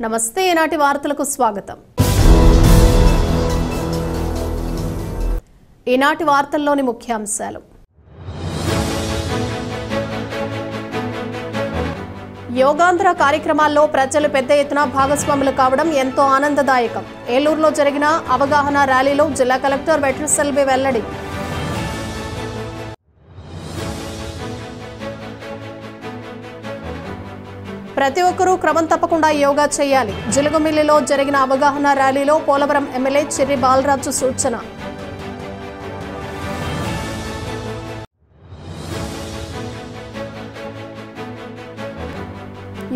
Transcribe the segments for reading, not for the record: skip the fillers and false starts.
నమస్తే ఈనాటి వార్తలకు స్వాగతం. ఈనాటి వార్తల్లోని ముఖ్యాంశాలు. యోగాంధ్ర కార్యక్రమాల్లో ప్రజలు పెద్ద ఎత్తున భాగస్వాములు కావడం ఎంతో ఆనందదాయకం. ఏలూరులో జరిగిన అవగాహన ర్యాలీలో జిల్లా కలెక్టర్ వెట్రిసెల్వి వెల్లడి. ప్రతి ఒక్కరూ క్రమం తప్పకుండా యోగా చేయాలి. జిలుగుమిల్లిలో జరిగిన అవగాహన ర్యాలీలో పోలవరం ఎమ్మెల్యే చెర్రి బాలరాజు సూచన.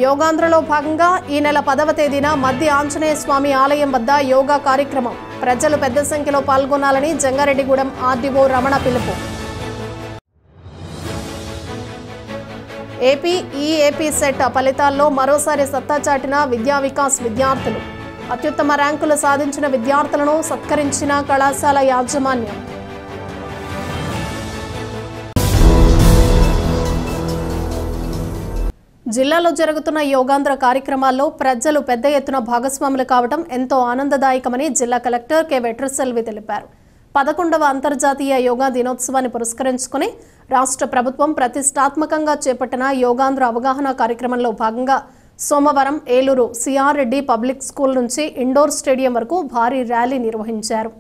యోగాంధ్రలో భాగంగా ఈ నెల 10వ తేదీన మధ్య ఆంజనేయ స్వామి ఆలయం వద్ద యోగా కార్యక్రమం. ప్రజలు పెద్ద సంఖ్యలో పాల్గొనాలని జంగారెడ్డిగూడెం ఆర్డీఓ రమణ పిలుపు. ఏపీ సెట్ ఫలితాల్లో మరోసారి సత్తా చాటిన విద్యా వికాస్ విద్యార్థులు. అత్యుత్తమ ర్యాంకులు సాధించిన విద్యార్థులను సత్కరించిన కళాశాల యాజమాన్యం. జిల్లాలో జరుగుతున్న యోగాంధ్ర కార్యక్రమాల్లో ప్రజలు పెద్ద ఎత్తున భాగస్వాములు కావడం ఎంతో ఆనందదాయకమని జిల్లా కలెక్టర్ కె వెట్రిసెల్వి తెలిపారు. 11వ అంతర్జాతీయ యోగా దినోత్సవాన్ని పురస్కరించుకుని రాష్ట్ర ప్రభుత్వం ప్రతిష్టాత్మకంగా చేపట్టిన యోగాంధ్ర అవగాహన కార్యక్రమంలో భాగంగా సోమవారం Eluru CR Reddy public school నుంచి ఇండోర్ స్టేడియం వరకు భారీ ర్యాలీ నిర్వహించారు.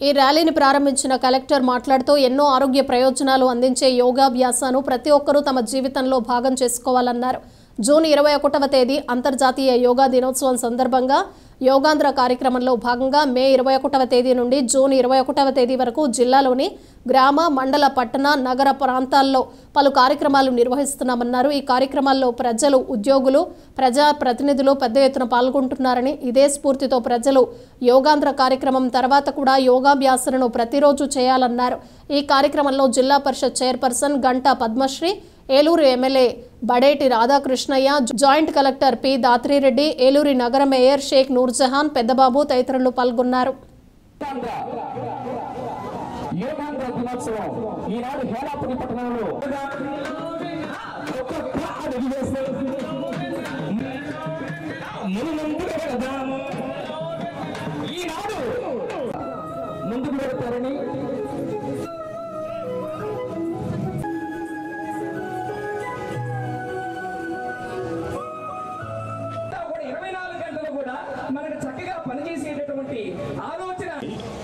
ఈ ర్యాలీని ప్రారంభించిన కలెక్టర్ మాట్లాడుతూ ఎన్నో ఆరోగ్య ప్రయోజనాలు అందించే యోగాభ్యాసాన్ని ప్రతి ఒక్కరూ తమ జీవితంలో భాగం చేసుకోవాలన్నారు. జూన్ 21వ తేదీ అంతర్జాతీయ యోగా దినోత్సవం సందర్భంగా యోగాంధ్ర కార్యక్రమంలో భాగంగా మే 21వ తేదీ నుండి జూన్ 21వ తేదీ వరకు జిల్లాలోని గ్రామ, మండల, పట్టణ, నగర ప్రాంతాల్లో పలు కార్యక్రమాలు నిర్వహిస్తున్నామన్నారు. ఈ కార్యక్రమాల్లో ప్రజలు, ఉద్యోగులు, ప్రజా ప్రతినిధులు పెద్ద ఎత్తున పాల్గొంటున్నారని, ఇదే స్ఫూర్తితో ప్రజలు యోగాంధ్ర కార్యక్రమం తర్వాత కూడా యోగాభ్యాసనను ప్రతిరోజు చేయాలన్నారు. ఈ కార్యక్రమంలో Zilla Parishad chairperson Ganta Padmasri, Eluru MLA Badeti Radhakrishnaiah, joint collector P Dhatri Reddy, Eluru నగర మేయర్ షేక్ నూర్జహాన్, పెద్దబాబు తదితరులు పాల్గొన్నారు.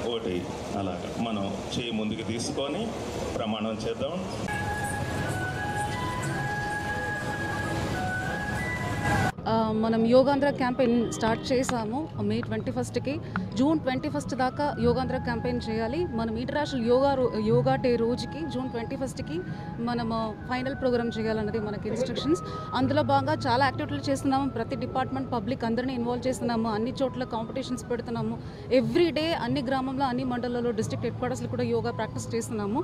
ఒకటి అలాగా మనం చేయి ముందుకు తీసుకొని ప్రమాణం చేద్దాం. మనం యోగాంధ్ర క్యాంపెయిన్ స్టార్ట్ చేసాము మే 21కి. జూన్ 21 దాకా యోగాంధ్ర క్యాంపెయిన్ చేయాలి. మనం ఇంటర్నేషనల్ యోగా డే రోజుకి జూన్ 21కి మనం ఫైనల్ ప్రోగ్రామ్ చేయాలన్నది మనకి ఇన్స్ట్రక్షన్స్. అందులో భాగంగా చాలా యాక్టివిటీలు చేస్తున్నాము. ప్రతి డిపార్ట్మెంట్, పబ్లిక్ అందరినీ ఇన్వాల్వ్ చేస్తున్నాము. అన్ని చోట్ల కాంపిటీషన్స్ పెడుతున్నాము. ఎవ్రీ డే అన్ని గ్రామంలో, అన్ని మండలాల్లో, డిస్ట్రిక్ట్ హెడ్ క్వార్టర్స్లో కూడా యోగా ప్రాక్టీస్ చేస్తున్నాము.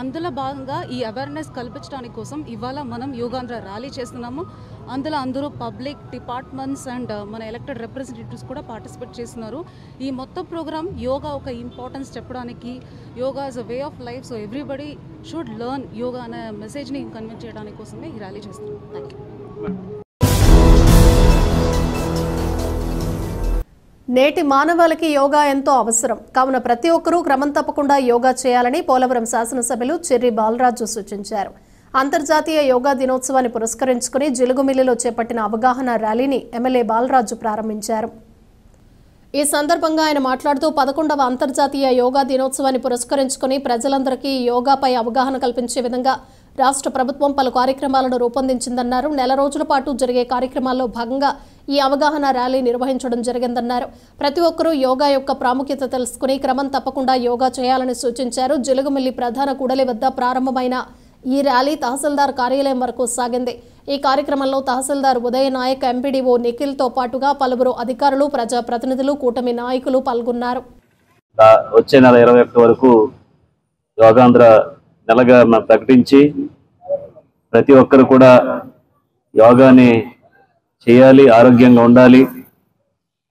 అందులో భాగంగా ఈ అవేర్నెస్ కల్పించడానికి కోసం ఇవాళ మనం యోగాంధ్ర ర్యాలీ చేస్తున్నాము. అందులో అందరూ పబ్లిక్, డిపార్ట్మెంట్స్ అండ్ మన ఎలక్టెడ్ రిప్రజెంటేటివ్స్ కూడా పార్టిసిపేట్ చేస్తున్నారు. ఈ మొత్తం ప్రోగ్రామ్ యోగా ఒక ఇంపార్టెన్స్ చెప్పడానికి, yoga is a way of life, so everybody should learn yoga అనే మెసేజ్ని కన్వే చేయడానికి కోసమే ఈ ర్యాలీ చేస్తున్నాం. Thank you. నేటి మానవాళికి యోగా ఎంతో అవసరం కావున ప్రతి ఒక్కరూ క్రమం తప్పకుండా యోగా చేయాలని పోలవరం శాసనసభ్యులు చెర్రి బాలరాజు సూచించారు. అంతర్జాతీయ యోగా దినోత్సవాన్ని పురస్కరించుకుని జిలుగుమిల్లిలో చేపట్టిన అవగాహన ర్యాలీని ఎమ్మెల్యే బాలరాజు ప్రారంభించారు. ఈ సందర్భంగా ఆయన మాట్లాడుతూ 11వ అంతర్జాతీయ యోగా దినోత్సవాన్ని పురస్కరించుకుని ప్రజలందరికీ యోగాపై అవగాహన కల్పించే విధంగా రాష్ట్ర ప్రభుత్వం పలు కార్యక్రమాలను రూపొందించిందన్నారు. నెల రోజుల పాటు జరిగే కార్యక్రమాల్లో భాగంగా ఈ అవగాహన ర్యాలీ నిర్వహించడం జరిగిందన్నారు. ప్రతి ఒక్కరూ యోగా యొక్క ప్రాముఖ్యత తెలుసుకుని క్రమం తప్పకుండా యోగా చేయాలని సూచించారు. జిలుగుమిల్లి ప్రధాన కూడలి వద్ద ప్రారంభమైన ఈ ర్యాలీ తహసీల్దార్ కార్యాలయం వరకు సాగింది. ఈ కార్యక్రమంలో తహసీల్దార్ ఉదయ నాయక్, ఎంపీడీఓ నిఖిల్తో పాటుగా పలువురు అధికారులు, ప్రజాప్రతినిధులు, కూటమి నాయకులు పాల్గొన్నారు. వచ్చే నెల 21 వరకు యోగాంధ్ర నెలగా ప్రకటించి ప్రతి ఒక్కరు కూడా యోగాని చేయాలి, ఆరోగ్యంగా ఉండాలి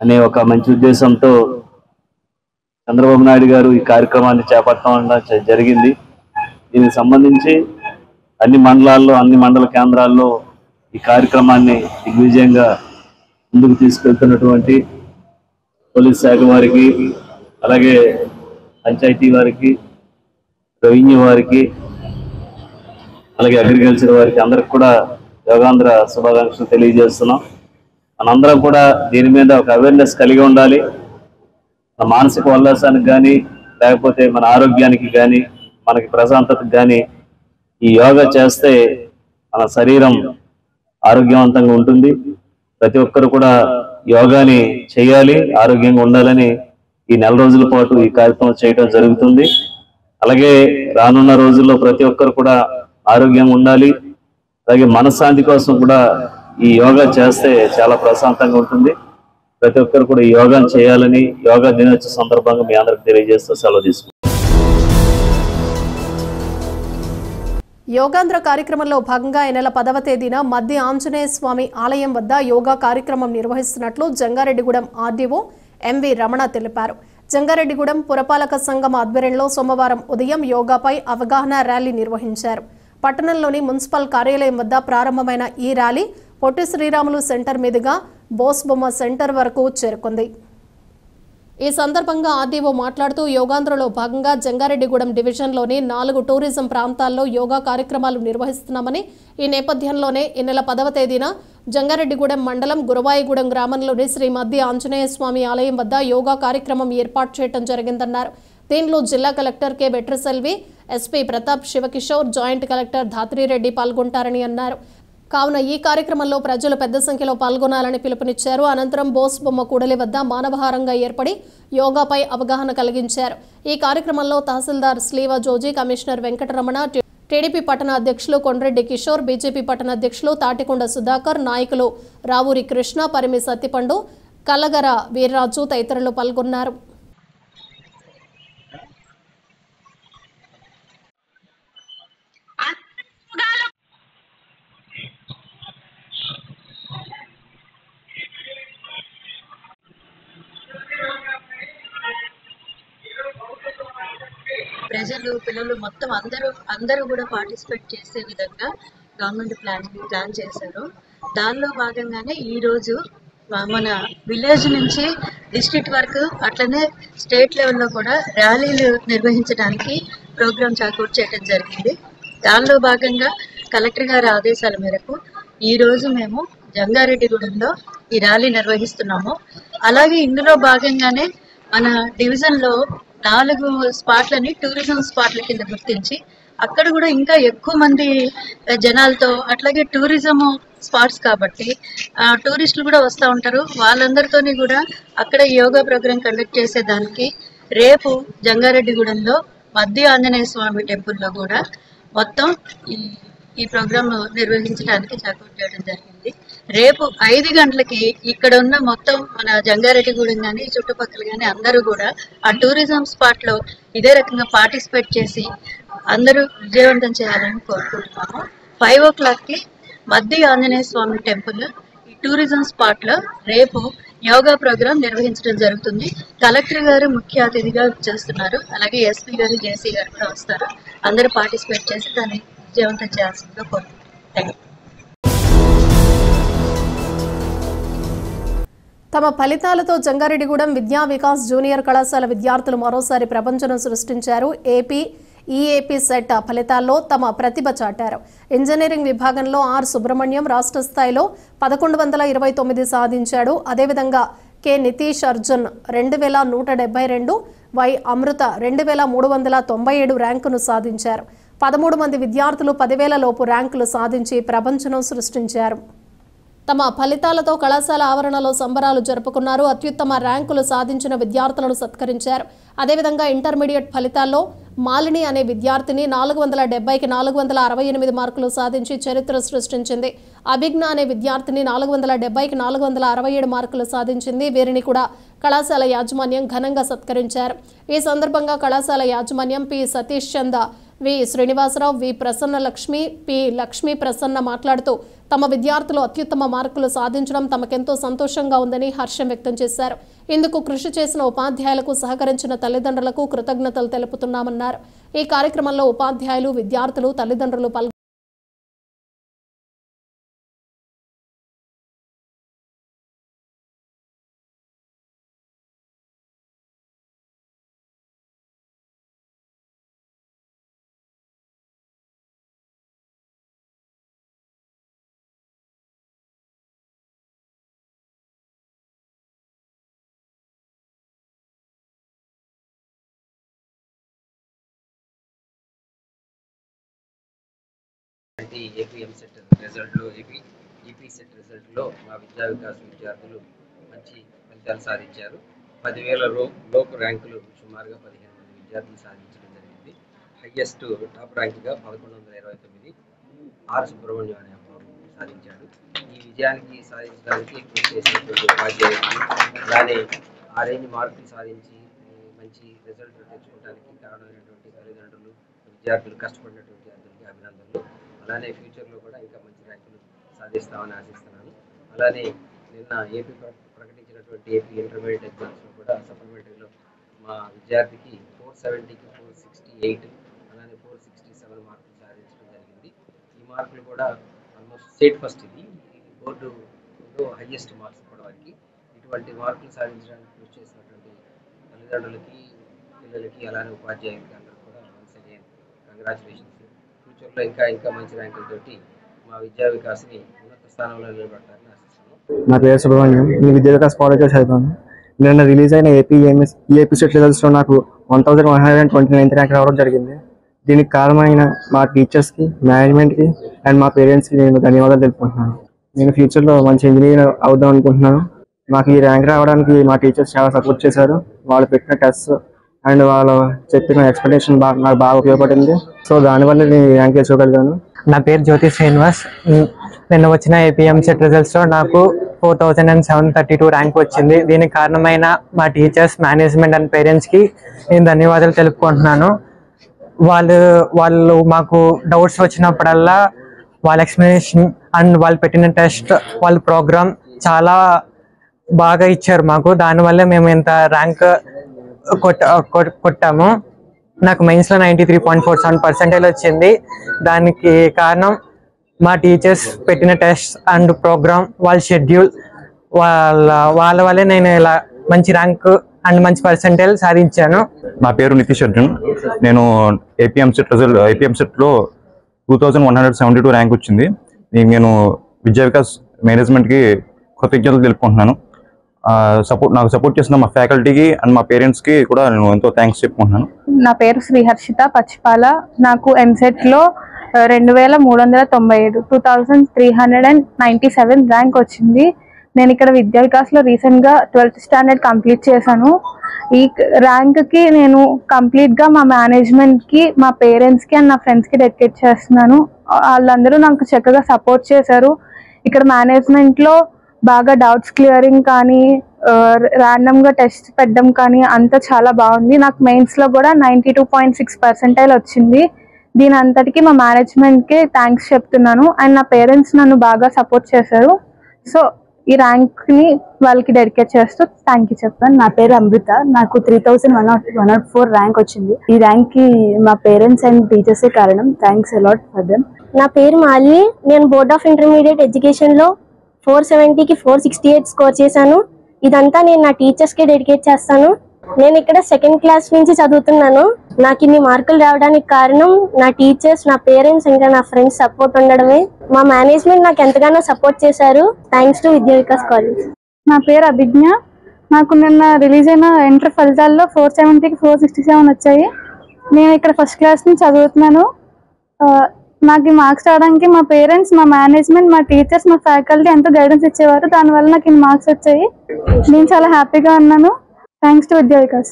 అనే ఒక మంచి ఉద్దేశంతో చంద్రబాబు నాయుడు గారు ఈ కార్యక్రమాన్ని చేపట్టడం జరిగింది. దీనికి సంబంధించి అన్ని మండలాల్లో, అన్ని మండల కేంద్రాల్లో ఈ కార్యక్రమాన్ని దిగ్విజయంగా ముందుకు తీసుకెళ్తున్నటువంటి పోలీస్ శాఖ వారికి, అలాగే పంచాయతీ వారికి, రెవెన్యూ వారికి, అలాగే అగ్రికల్చర్ వారికి అందరికి కూడా యోగాంధ్ర శుభాకాంక్షలు తెలియజేస్తున్నాం. మనందరం కూడా దీని మీద ఒక అవేర్నెస్ కలిగి ఉండాలి. మన మానసిక ఉల్లాసానికి కానీ, లేకపోతే మన ఆరోగ్యానికి కానీ, మనకి ప్రశాంతతకు కానీ ఈ యోగా చేస్తే మన శరీరం ఆరోగ్యవంతంగా ఉంటుంది. ప్రతి ఒక్కరు కూడా యోగాని చేయాలి, ఆరోగ్యంగా ఉండాలని ఈ నెల రోజుల పాటు ఈ కార్యక్రమం చేయడం జరుగుతుంది. అలాగే రానున్న రోజుల్లో ప్రతి ఒక్కరు కూడా ఆరోగ్యంగా ఉండాలి. అలాగే మనశ్శాంతి కోసం కూడా ఈ యోగా చేస్తే చాలా ప్రశాంతంగా ఉంటుంది. ప్రతి ఒక్కరు కూడా ఈ యోగాను చేయాలని యోగా దినోత్సవ సందర్భంగా మీ అందరికి తెలియజేస్తూ సెలవు తీసుకుంటాం. యోగాంధ్ర కార్యక్రమంలో భాగంగా ఈ నెల 10వ తేదీన మద్ది ఆంజనేయ స్వామి ఆలయం వద్ద యోగా కార్యక్రమం నిర్వహిస్తున్నట్లు జంగారెడ్డిగూడెం ఆర్డీఓ ఎంవి రమణ తెలిపారు. జంగారెడ్డిగూడెం పురపాలక సంఘం ఆధ్వర్యంలో సోమవారం ఉదయం యోగాపై అవగాహన ర్యాలీ నిర్వహించారు. పట్టణంలోని మున్సిపల్ కార్యాలయం వద్ద ప్రారంభమైన ఈ ర్యాలీ పొట్టి శ్రీరాములు సెంటర్ మీదుగా బోస్ బొమ్మ సెంటర్ వరకు చేరుకుంది. ఈ సందర్భంగా ఆర్డీఓ మాట్లాడుతూ యోగాంధ్రలో భాగంగా జంగారెడ్డిగూడెం డివిజన్లోని 4 టూరిజం ప్రాంతాల్లో యోగా కార్యక్రమాలు నిర్వహిస్తున్నామని, ఈ నేపథ్యంలోనే ఈ నెల 10వ తేదీన జంగారెడ్డిగూడెం మండలం గురవాయిగూడెం గ్రామంలోని శ్రీ మద్ది ఆంజనేయ స్వామి ఆలయం వద్ద యోగా కార్యక్రమం ఏర్పాటు చేయడం జరిగిందన్నారు. దీనిలో జిల్లా collector K Vetriselvi, SP Pratap Shiva Kishore, joint collector Dhatri Reddy పాల్గొంటారని అన్నారు. కావున ఈ కార్యక్రమంలో ప్రజలు పెద్ద సంఖ్యలో పాల్గొనాలని పిలుపునిచ్చారు. అనంతరం బోస్ బొమ్మ కూడలి వద్ద మానవహారంగా ఏర్పడి యోగాపై అవగాహన కలిగించారు. ఈ కార్యక్రమంలో తహసీల్దార్ స్లీవ జోజీ, కమిషనర్ వెంకటరమణ, టీడీపీ పట్టణ అధ్యక్షులు కొండ్రెడ్డి కిషోర్, బీజేపీ పట్టణ అధ్యక్షులు తాటికొండ సుధాకర్, నాయకులు రావూరి కృష్ణ, పరిమి సత్తిపండు, కల్లగర వీర్రాజు తదితరులు పాల్గొన్నారు. ప్రజలు, పిల్లలు మొత్తం అందరూ కూడా పార్టిసిపేట్ చేసే విధంగా గవర్నమెంట్ ప్లాన్ చేశారు. దానిలో భాగంగానే ఈరోజు మన విలేజ్ నుంచి డిస్ట్రిక్ట్ వరకు, అట్లనే స్టేట్ లెవెల్లో కూడా ర్యాలీలు నిర్వహించడానికి ప్రోగ్రామ్ చాకూట్ చేయడం జరిగింది. దానిలో భాగంగా కలెక్టర్ గారి ఆదేశాల మేరకు ఈరోజు మేము జంగారెడ్డిగూడెంలో ఈ ర్యాలీ నిర్వహిస్తున్నాము. అలాగే ఇందులో భాగంగానే మన డివిజన్లో 4 స్పాట్లని టూరిజం స్పాట్ల కింద గుర్తించి అక్కడ కూడా ఇంకా ఎక్కువ మంది జనాలతో, అట్లాగే టూరిజం స్పాట్స్ కాబట్టి టూరిస్టులు కూడా వస్తూ ఉంటారు. వాళ్ళందరితోని కూడా అక్కడ యోగా ప్రోగ్రాం కండక్ట్ చేసేదానికి రేపు జంగారెడ్డిగూడెంలో మద్ది ఆంజనేయ స్వామి టెంపుల్లో కూడా మొత్తం ఈ ప్రోగ్రామ్ నిర్వహించడానికి చాకూట్ చేయడం జరిగింది. రేపు 5 గంటలకి ఇక్కడ ఉన్న మొత్తం మన జంగారెడ్డిగూడెం కానీ చుట్టుపక్కల కానీ అందరూ కూడా ఆ టూరిజం స్పాట్లో ఇదే రకంగా పార్టిసిపేట్ చేసి అందరూ విజయవంతం చేయాలని కోరుకుంటున్నాము. 5 o'clockకి మద్ది ఆంజనేయ స్వామి టెంపుల్ ఈ టూరిజం స్పాట్లో రేపు యోగా ప్రోగ్రాం నిర్వహించడం జరుగుతుంది. కలెక్టర్ గారు ముఖ్య అతిథిగా చేస్తున్నారు. అలాగే ఎస్పీ గారు, జేసీ గారు కూడా వస్తారు. అందరూ పార్టిసిపేట్ చేసి దాన్ని విజయవంతం చేయాల్సిందిగా కోరుకుంటున్నాను. తమ ఫలితాలతో జంగారెడ్డిగూడెం విద్యా వికాస్ జూనియర్ కళాశాల విద్యార్థులు మరోసారి ప్రపంచం సృష్టించారు. ఈఏపీ సెట్ ఫలితాల్లో తమ ప్రతిభ చాటారు. ఇంజనీరింగ్ విభాగంలో ఆర్ సుబ్రహ్మణ్యం రాష్ట్ర స్థాయిలో 1129 సాధించాడు. అదేవిధంగా కె నితీష్ అర్జున్ 2172, వై అమృత 2397 ర్యాంకును సాధించారు. 13 మంది విద్యార్థులు 10,000 లోపు ర్యాంకులు సాధించి ప్రపంచం సృష్టించారు. తమ ఫలితాలతో కళాశాల ఆవరణలో సంబరాలు జరుపుకున్నారు. అత్యుత్తమ ర్యాంకులు సాధించిన విద్యార్థులను సత్కరించారు. అదేవిధంగా ఇంటర్మీడియట్ ఫలితాల్లో మాలిని అనే విద్యార్థిని 470కి 468 మార్కులు సాధించి చరిత్ర సృష్టించింది. అభిజ్ఞ అనే విద్యార్థిని 470కి 467 మార్కులు సాధించింది. వీరిని కూడా కళాశాల యాజమాన్యం ఘనంగా సత్కరించారు. ఈ సందర్భంగా కళాశాల యాజమాన్యం పి సతీష్ చంద, వి శ్రీనివాసరావు, వి ప్రసన్న లక్ష్మి, పి లక్ష్మీ ప్రసన్న మాట్లాడుతూ తమ విద్యార్థులు అత్యుత్తమ మార్కులు సాధించడం తమకెంతో సంతోషంగా ఉందని హర్షం వ్యక్తం చేశారు. ఇందుకు కృషి చేసిన ఉపాధ్యాయులకు, సహకరించిన తల్లిదండ్రులకు కృతజ్ఞతలు తెలుపుతున్నామన్నారు. ఈ కార్యక్రమంలో ఉపాధ్యాయులు, విద్యార్థులు, తల్లిదండ్రులు పాల్గొన్నారు. 2020 ఏపీ ఎంసెట్ రిజల్ట్లో ఈపీ సెట్ రిజల్ట్లో మా విద్యా వికాస్ విద్యార్థులు మంచి ఫలితాలు సాధించారు. 10,000 లోపు ర్యాంకులు సుమారుగా 15 మంది విద్యార్థులు సాధించడం జరిగింది. హైయెస్ట్ టాప్ ర్యాంక్గా 1129 ఆర్ సుబ్రహ్మణ్యం అనే అబ్బాయి సాధించాడు. ఈ విజయానికి సాధించడానికి కృషి చేసినటువంటి ఉపాధ్యాయులు అలానే ఆ రేంజ్ మార్కులు సాధించి మంచి రిజల్ట్ తెచ్చుకోవడానికి కారణమైనటువంటి తల్లిదండ్రులు, విద్యార్థులు, కష్టపడినటువంటి విద్యార్థులకి అభినందనలు. అలానే ఫ్యూచర్లో కూడా ఇంకా మంచి ర్యాంకులు సాధిస్తామని ఆశిస్తున్నాను. అలానే నిన్న ఏపీ ప్రకటించినటువంటి ఏపీ ఇంటర్మీడియట్ ఎగ్జామ్స్లో కూడా సప్లిమెంటరీలో మా విద్యార్థికి 470కి 468 అలానే 467 మార్కులు సాధించడం జరిగింది. ఈ మార్కులు కూడా ఆల్మోస్ట్ స్టేట్ ఫస్ట్. ఇది బోర్డులో హైయెస్ట్ మార్క్స్ ఇప్పటివరకు. ఇటువంటి మార్కులు సాధించడానికి కృషి చేసినటువంటి తల్లిదండ్రులకి, పిల్లలకి, అలానే ఉపాధ్యాయులకి అందరూ కూడా వన్స్ అగైన్ కంగ్రాచులేషన్స్. ఫ్యూచర్లో ఇంకా మంచి ర్యాంకులతోటి మా విద్యా వికాస్ని ఉన్నత స్థానంలో నిలబెట్టాలని ఆశిస్తున్నాను. నా పేరు సుబ్రహ్మణ్యం. నేను విద్యా వికాస్ కాలేజ్లో చదివాను. నిన్న రిలీజ్ అయిన ఏపీ సెట్ రిజల్ట్స్లో నాకు 1129 ర్యాంక్ రావడం జరిగింది. దీనికి కారణమైన మా టీచర్స్కి, మేనేజ్మెంట్కి అండ్ మా పేరెంట్స్కి నేను ధన్యవాదాలు తెలుపుకుంటున్నాను. నేను ఫ్యూచర్లో మంచి ఇంజనీర్ అవుదాం అనుకుంటున్నాను. నాకు ఈ ర్యాంక్ రావడానికి మా టీచర్స్ చాలా సపోర్ట్ చేశారు. వాళ్ళు పెట్టిన టెస్ట్ అండ్ వాళ్ళు చెప్పిన ఎక్స్ప్లెనేషన్ నాకు బాగా ఉపయోగపడింది. సో దానివల్ల నేను ఈ ర్యాంక్ తెచ్చుకోగలిగాను. నా పేరు జ్యోతి శ్రీనివాస్. నిన్న వచ్చిన ఏపీఎం సెట్ రిజల్ట్స్లో నాకు 4732 ర్యాంక్ వచ్చింది. దీనికి కారణమైన మా టీచర్స్, మేనేజ్మెంట్ అండ్ పేరెంట్స్కి నేను ధన్యవాదాలు తెలుపుకుంటున్నాను. వాళ్ళు మాకు డౌట్స్ వచ్చినప్పుడల్లా వాళ్ళ ఎక్స్ప్లెనేషన్ అండ్ వాళ్ళు పెట్టిన టెస్ట్, వాళ్ళ ప్రోగ్రామ్ చాలా బాగా ఇచ్చారు మాకు. దానివల్ల మేము ఇంత ర్యాంక్ కొట్టాము. నాకు మెయిన్స్లో 93.47% వచ్చింది. దానికి కారణం మా టీచర్స్ పెట్టిన టెస్ట్ అండ్ ప్రోగ్రామ్, వాళ్ళ షెడ్యూల్, వాళ్ళ వల్లే నేను ఇలా మంచి ర్యాంక్ అండ్ మంచి పర్సెంటేజ్ సాధించాను. నా పేరు నితీష్ అర్జున్. నేను ఏపీఎం సెట్లో 2172 ర్యాంక్ వచ్చింది. నేను విద్యా వికాస్ మేనేజ్మెంట్కి కృతజ్ఞతలు తెలుపుకుంటున్నాను. నాకు సపోర్ట్ చేసిన మా ఫ్యాకల్టీకి అండ్ మా పేరెంట్స్కి కూడా నేను ఎంతో థ్యాంక్స్ చెప్పుకుంటున్నాను. నా పేరు శ్రీహర్షిత పచ్చిపాల. నాకు ఎంసెట్లో 2397 2397 ర్యాంక్ వచ్చింది. నేను ఇక్కడ విద్యా వికాస్లో రీసెంట్గా 12th స్టాండర్డ్ కంప్లీట్ చేశాను. ఈ ర్యాంక్కి నేను కంప్లీట్గా మా మేనేజ్మెంట్కి, మా పేరెంట్స్కి అండ్ నా ఫ్రెండ్స్కి డెడికేట్ చేస్తున్నాను. వాళ్ళందరూ నాకు చక్కగా సపోర్ట్ చేశారు. ఇక్కడ మేనేజ్మెంట్లో బాగా డౌట్స్ క్లియరింగ్ కానీ, ర్యాండమ్గా టెస్ట్ పెట్టడం కానీ అంతా చాలా బాగుంది. నాకు మెయిన్స్లో కూడా 92.6% వచ్చింది. దీని అంతటికీ మా మేనేజ్మెంట్కి థ్యాంక్స్ చెప్తున్నాను. అండ్ నా పేరెంట్స్ నన్ను బాగా సపోర్ట్ చేశారు. సో ఈ ర్యాంక్ని వాళ్ళకి డెడికేట్ చేస్తూ థ్యాంక్ యూ చెప్తాను. నా పేరు అమృత. నాకు 3104 ర్యాంక్ వచ్చింది. ఈ ర్యాంక్కి మా పేరెంట్స్ అండ్ టీచర్సే కారణం. Thanks a lot for them. నా పేరు మాలిని. నేను బోర్డ్ ఆఫ్ ఇంటర్మీడియట్ ఎడ్యుకేషన్లో 470కి 468 స్కోర్ చేశాను. ఇదంతా నేను నా టీచర్స్కి డెడికేట్ చేస్తాను. నేను ఇక్కడ 2nd క్లాస్ నుంచి చదువుతున్నాను. నాకు ఇన్ని మార్కులు రావడానికి కారణం నా టీచర్స్, నా పేరెంట్స్, ఇంకా నా ఫ్రెండ్స్ సపోర్ట్ ఉండడమే. మా మేనేజ్మెంట్ నాకు ఎంతగానో సపోర్ట్ చేశారు. థ్యాంక్స్ టు విద్యా వికాస్ కాలేజ్. నా పేరు అభిజ్ఞ. నాకు నిన్న రిలీజ్ అయిన ఇంటర్ ఫలితాల్లో 470కి 467 వచ్చాయి. నేను ఇక్కడ 1st క్లాస్ నుంచి చదువుతున్నాను. నాకు ఈ మార్క్స్ రావడానికి మా పేరెంట్స్, మా మేనేజ్మెంట్, మా టీచర్స్, మా ఫ్యాకల్టీ ఎంతో గైడెన్స్ ఇచ్చేవారు. దానివల్ల నాకు ఇన్ని మార్క్స్ వచ్చాయి. నేను చాలా హ్యాపీగా ఉన్నాను. థ్యాంక్స్ టు విద్యా వికాస్.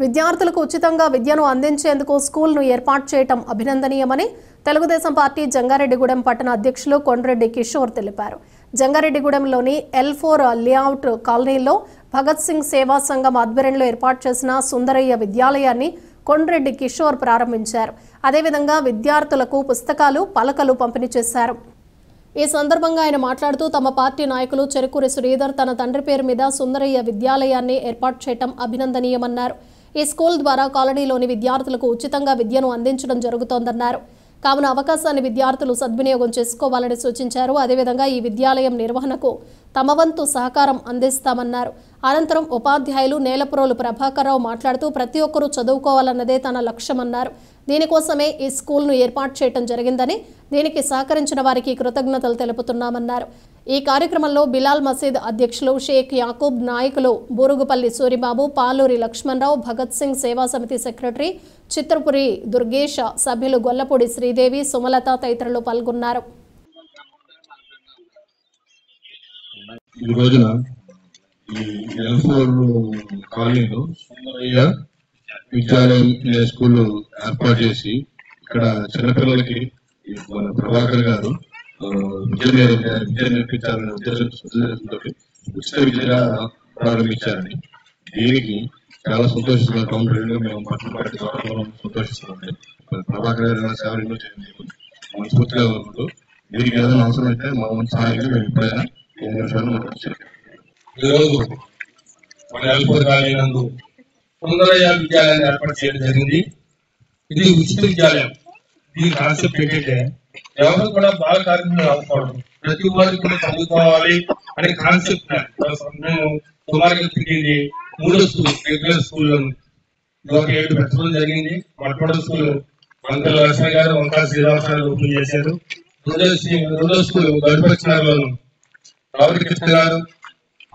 విద్యార్థులకు ఉచితంగా విద్యను అందించేందుకు స్కూల్ను ఏర్పాటు చేయడం అభినందనీయమని తెలుగుదేశం పార్టీ జంగారెడ్డిగూడెం పట్టణ అధ్యక్షులు కొండ్రెడ్డి కిషోర్ తెలిపారు. జంగారెడ్డిగూడెంలోని L4 లేఅవుట్ కాలనీలో భగత్ సింగ్ సేవా సంఘం ఆధ్వర్యంలో ఏర్పాటు చేసిన సుందరయ్య విద్యాలయాన్ని కొండ్రెడ్డి కిషోర్ ప్రారంభించారు. అదేవిధంగా విద్యార్థులకు పుస్తకాలు, పలకలు పంపిణీ చేశారు. ఈ సందర్భంగా ఆయన మాట్లాడుతూ తమ పార్టీ నాయకులు చెరుకూరి శ్రీధర్ తన తండ్రి పేరు మీద సుందరయ్య విద్యాలయాన్ని ఏర్పాటు చేయడం అభినందనీయమన్నారు. ఈ స్కూల్ ద్వారా కాలనీలోని విద్యార్థులకు ఉచితంగా విద్యను అందించడం జరుగుతోందన్నారు. కావున అవకాశాన్ని విద్యార్థులు సద్వినియోగం చేసుకోవాలని సూచించారు. అదేవిధంగా ఈ విద్యాలయం నిర్వహణకు తమ వంతు సహకారం అందిస్తామన్నారు. అనంతరం ఉపాధ్యాయులు నేలపురోలు ప్రభాకర్రావు మాట్లాడుతూ ప్రతి ఒక్కరూ చదువుకోవాలన్నదే తన లక్ష్యమన్నారు. దీనికోసమే ఈ స్కూల్ను ఏర్పాటు చేయడం జరిగిందని, దీనికి సహకరించిన వారికి కృతజ్ఞతలు తెలుపుతున్నామన్నారు. ఈ కార్యక్రమంలో బిలాల్ మసీద్ అధ్యక్షులు షేక్ యాకూబ్, నాయకులు బూరుగుపల్లి సూరిబాబు, పాలూరి లక్ష్మణరావు, భగత్ సింగ్ సేవా సమితి సెక్రటరీ చిత్రపురి దుర్గేష్, సభ్యులు గొల్లపూడి శ్రీదేవి, సుమలత తదితరులు పాల్గొన్నారు. ఈ రోజున ఈ ఎల్4 కాలనీలో సుందరయ్య విద్యాలయం స్కూల్ ఏర్పాటు చేసి ఇక్కడ చిన్నపిల్లలకి మన ప్రభాకర్ గారు విద్య నేర్పించాలనే ఉద్దేశంతో ఉచిత విద్యగా ప్రారంభించారని, దీనికి చాలా సంతోషిస్తున్నాం. కౌంటర్గా మేము పట్టణపాటి ద్వారా సంతోషిస్తున్నాం. ప్రభాకర్ గారు సేవలు చేయండి మనస్ఫూర్తిగా ఉంటూ దీనికి ఏదైనా అవసరం అయితే మా సహాయంగా మేము ఎప్పుడైనా ఈరోజు మన ఎల్4 కాలనీ నందు సుందరయ్య విద్యాలయాన్ని ఏర్పాటు చేయడం జరిగింది. ఇది ఉచిత విద్యాలయం. దీని కాన్సెప్ట్ ఏంటంటే ఎవరు కూడా బాల కార్మికులు అవ్వకూడదు, ప్రతి వారికి కూడా చదువుకోవాలి అనే కాన్సెప్ట్. మేము సుమారుగా తిరిగింది 3వ స్కూల్, రెగ్యులర్ స్కూల్లో 7 పెట్టడం జరిగింది. మొట్టమొదటి స్కూల్ వంకల లక్ష్మణ గారు, వంకాల శ్రీనివాసరావు ఓపెన్ చేశారు. 2వ స్కూల్ గడిపచ్చినారులోను రావుడి కృష్ణ గారు,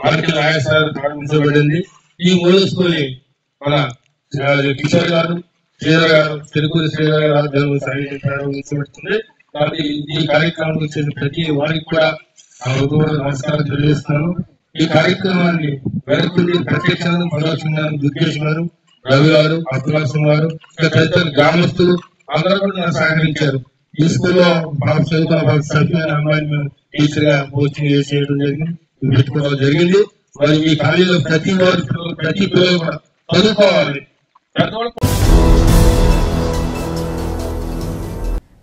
ఆర్కే నాయక్ సార్ ప్రారంభించబడింది. ఈ 3వ స్కూల్ మన కిషోర్ గారు, శ్రీధర్ గారు, తెలుగురి శ్రీధర్ గారు ప్రారంభించబడుతుంది. కాబట్టి ఈ కార్యక్రమం వచ్చేది ప్రతి వారికి కూడా నమస్కారం తెలియజేస్తున్నాను. ఈ కార్యక్రమాన్ని వెనకుండి ప్రత్యక్షంగా పరోక్షంగా దుర్గేష్ గారు, రవి గారు, అబ్దుల్లాసం గారు, తదితర గ్రామస్తులు అందరూ కూడా నాకు సహకరించారు. ఈ స్కూల్లో చదువుకున్న సభ్యులైన అమ్మాయిని మేము టీచర్ గా కోచింగ్ చేయడం జరిగింది, పెట్టుకోవడం జరిగింది. మరి ఈ కాలేజీలో ప్రతి పిల్లలు కూడా చదువుకోవాలి.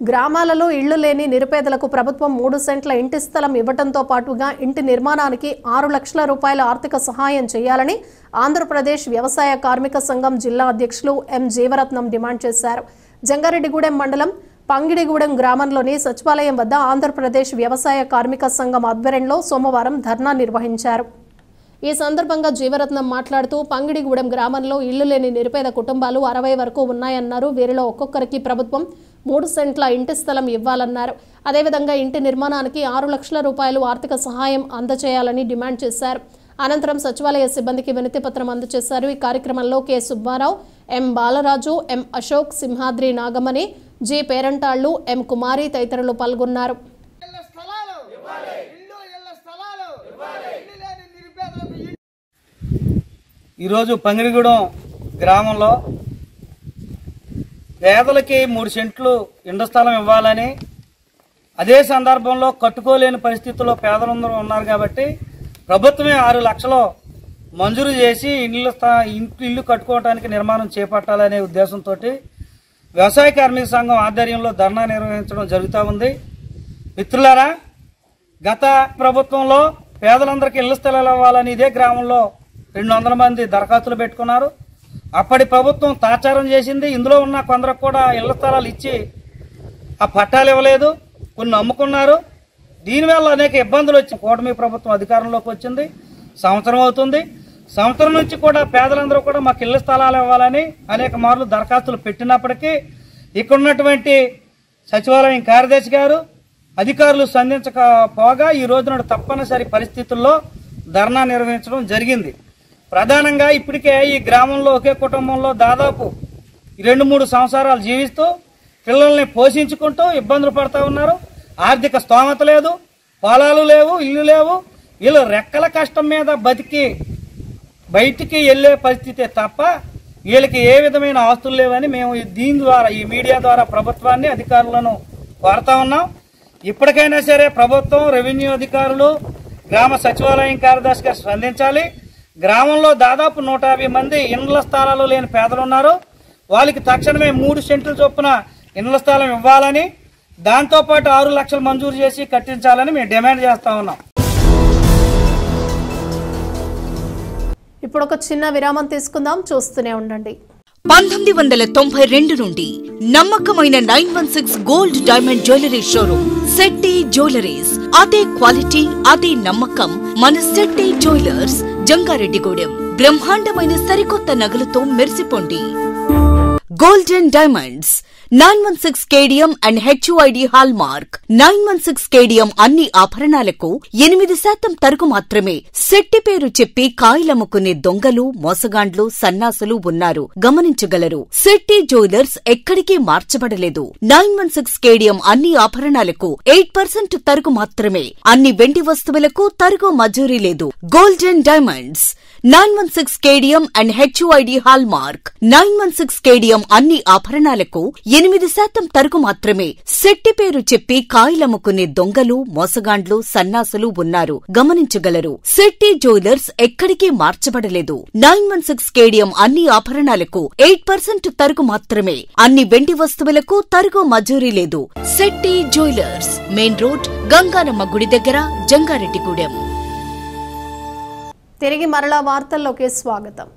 గ్రామాలలో ఇళ్లు లేని నిరుపేదలకు ప్రభుత్వం 3 సెంట్ల ఇంటి స్థలం ఇవ్వడంతో పాటుగా ఇంటి నిర్మాణానికి 6 లక్షల రూపాయల ఆర్థిక సహాయం చేయాలని ఆంధ్రప్రదేశ్ వ్యవసాయ కార్మిక సంఘం జిల్లా అధ్యక్షులు ఎం జీవరత్నం డిమాండ్ చేశారు. జంగారెడ్డిగూడెం మండలం పంగిడిగూడెం గ్రామంలోని సచివాలయం వద్ద ఆంధ్రప్రదేశ్ వ్యవసాయ కార్మిక సంఘం ఆధ్వర్యంలో సోమవారం ధర్నా నిర్వహించారు. ఈ సందర్భంగా జీవరత్నం మాట్లాడుతూ పంగిడిగూడెం గ్రామంలో ఇళ్లు లేని నిరుపేద కుటుంబాలు 60 వరకు ఉన్నాయన్నారు. వీరిలో ఒక్కొక్కరికి ప్రభుత్వం 3 సెంట్ల ఇంటి స్థలం ఇవ్వాలన్నారు. అదేవిధంగా ఇంటి నిర్మాణానికి 6 లక్షల రూపాయలు ఆర్థిక సహాయం అందజేయాలని డిమాండ్ చేశారు. అనంతరం సచివాలయ సిబ్బందికి వినతి పత్రం అందజేశారు. ఈ కార్యక్రమంలో కె సుబ్బారావు, ఎం బాలరాజు, ఎం అశోక్, సింహాద్రి నాగమణి, జి పేరంటాళ్లు, ఎం కుమారి తదితరులు పాల్గొన్నారు. ఈరోజు పంగిడిగూడెం గ్రామంలో పేదలకి 3 సెంట్లు ఇండ్ల స్థలం ఇవ్వాలని, అదే సందర్భంలో కట్టుకోలేని పరిస్థితుల్లో పేదలందరూ ఉన్నారు కాబట్టి ప్రభుత్వమే 6 లక్షలు మంజూరు చేసి ఇల్లు కట్టుకోవడానికి నిర్మాణం చేపట్టాలనే ఉద్దేశంతో వ్యవసాయ కార్మిక సంఘం ఆధ్వర్యంలో ధర్నా నిర్వహించడం జరుగుతూ ఉంది. మిత్రులారా, గత ప్రభుత్వంలో పేదలందరికీ ఇళ్ల స్థలాలు ఇవ్వాలని ఇదే గ్రామంలో 200 మంది దరఖాస్తులు పెట్టుకున్నారు. అప్పటి ప్రభుత్వం తాచారం చేసింది. ఇందులో ఉన్న కొందరికి కూడా ఇళ్ల స్థలాలు ఇచ్చి ఆ పట్టాలు ఇవ్వలేదు, కొన్ని అమ్ముకున్నారు. దీనివల్ల అనేక ఇబ్బందులు వచ్చి కూటమి ప్రభుత్వం అధికారంలోకి వచ్చింది. సంవత్సరం అవుతుంది. సంవత్సరం నుంచి కూడా పేదలందరూ కూడా మాకు ఇళ్ల స్థలాలు ఇవ్వాలని అనేక మార్లు దరఖాస్తులు పెట్టినప్పటికీ ఇక్కడ ఉన్నటువంటి సచివాలయం కార్యదర్శి గారు, అధికారులు స్పందించకపోగా ఈ రోజున తప్పనిసరి పరిస్థితుల్లో ధర్నా నిర్వహించడం జరిగింది. ప్రధానంగా ఇప్పటికే ఈ గ్రామంలో ఒకే కుటుంబంలో దాదాపు 2-3 సంవత్సరాలు జీవిస్తూ పిల్లల్ని పోషించుకుంటూ ఇబ్బందులు పడుతూ ఉన్నారు. ఆర్థిక స్తోమత లేదు, పొలాలు లేవు, ఇల్లు లేవు. వీళ్ళు రెక్కల కష్టం మీద బతికి బయటికి వెళ్లే పరిస్థితే తప్ప వీళ్ళకి ఏ విధమైన ఆస్తులు లేవని మేము దీని ద్వారా, ఈ మీడియా ద్వారా ప్రభుత్వాన్ని, అధికారులను కోరుతా ఉన్నాం. ఇప్పటికైనా సరే ప్రభుత్వం, రెవెన్యూ అధికారులు, గ్రామ సచివాలయం కార్యదర్శి గారు స్పందించాలి. గ్రామంలో దాదాపు 150 మంది ఇండ్ల స్థలాలు లేని పేదలు ఉన్నారు. వాళ్ళకి తక్షణమే 3 సెంట్ల చొప్పున ఇండ్ల స్థలం ఇవ్వాలని, దాంతోపాటు 6 లక్షలు మంజూరు చేసి కట్టించాలని మేము డిమాండ్ చేస్తా ఉన్నాం. ఇప్పుడు ఒక చిన్న విరామం తీసుకుందాం, చూస్తూనే ఉండండి. 1992 నుండి నమ్మకమైన 916 gold diamond jewellery showroom Shetty jewelleries. అదే క్వాలిటీ, అదే నమ్మకం మన శెట్టి జ్యువెలర్స్, జంగారెడ్డిగూడెం. బ్రహ్మాండమైన సరికొత్త నగలతో మెరిసిపోండి. Golden diamonds 916 KDM and HUID hallmark. 916 KDM అన్ని ఆభరణాలకు 8% తరుగు మాత్రమే. శెట్టి పేరు చెప్పి కాయలమ్ముకునే దొంగలు, మోసగాండ్లు, సన్నాసులు ఉన్నారు, గమనించగలరు. శెట్టి జ్యువెలర్స్ ఎక్కడికి మార్చబడలేదు. 916 KDM అన్ని ఆభరణాలకు 8% తరుగు మాత్రమే. అన్ని వెండి వస్తువులకు తరుగు మజూరీ లేదు. Golden diamonds 916 KDM and HUID hallmark. 916 KDM అన్ని ఆభరణాలకు 8% తరుగు మాత్రమే. శెట్టి పేరు చెప్పి కాయలమ్ముకునే దొంగలు, మోసగాండ్లు, సన్నాసులు ఉన్నారు, గమనించగలరు. శెట్టి జ్యువెలర్స్ ఎక్కడికి మార్చబడలేదు. 916 KDM అన్ని ఆభరణాలకు 8% తరుగు మాత్రమే. అన్ని వెండి వస్తువులకు తరుగు మజూరీ లేదు. Shetty jewellers, main road, Ganganamma గుడి దగ్గర, జంగారెడ్డిగూడెం. తిరిగి మరలా వార్తల్లోకి స్వాగతం.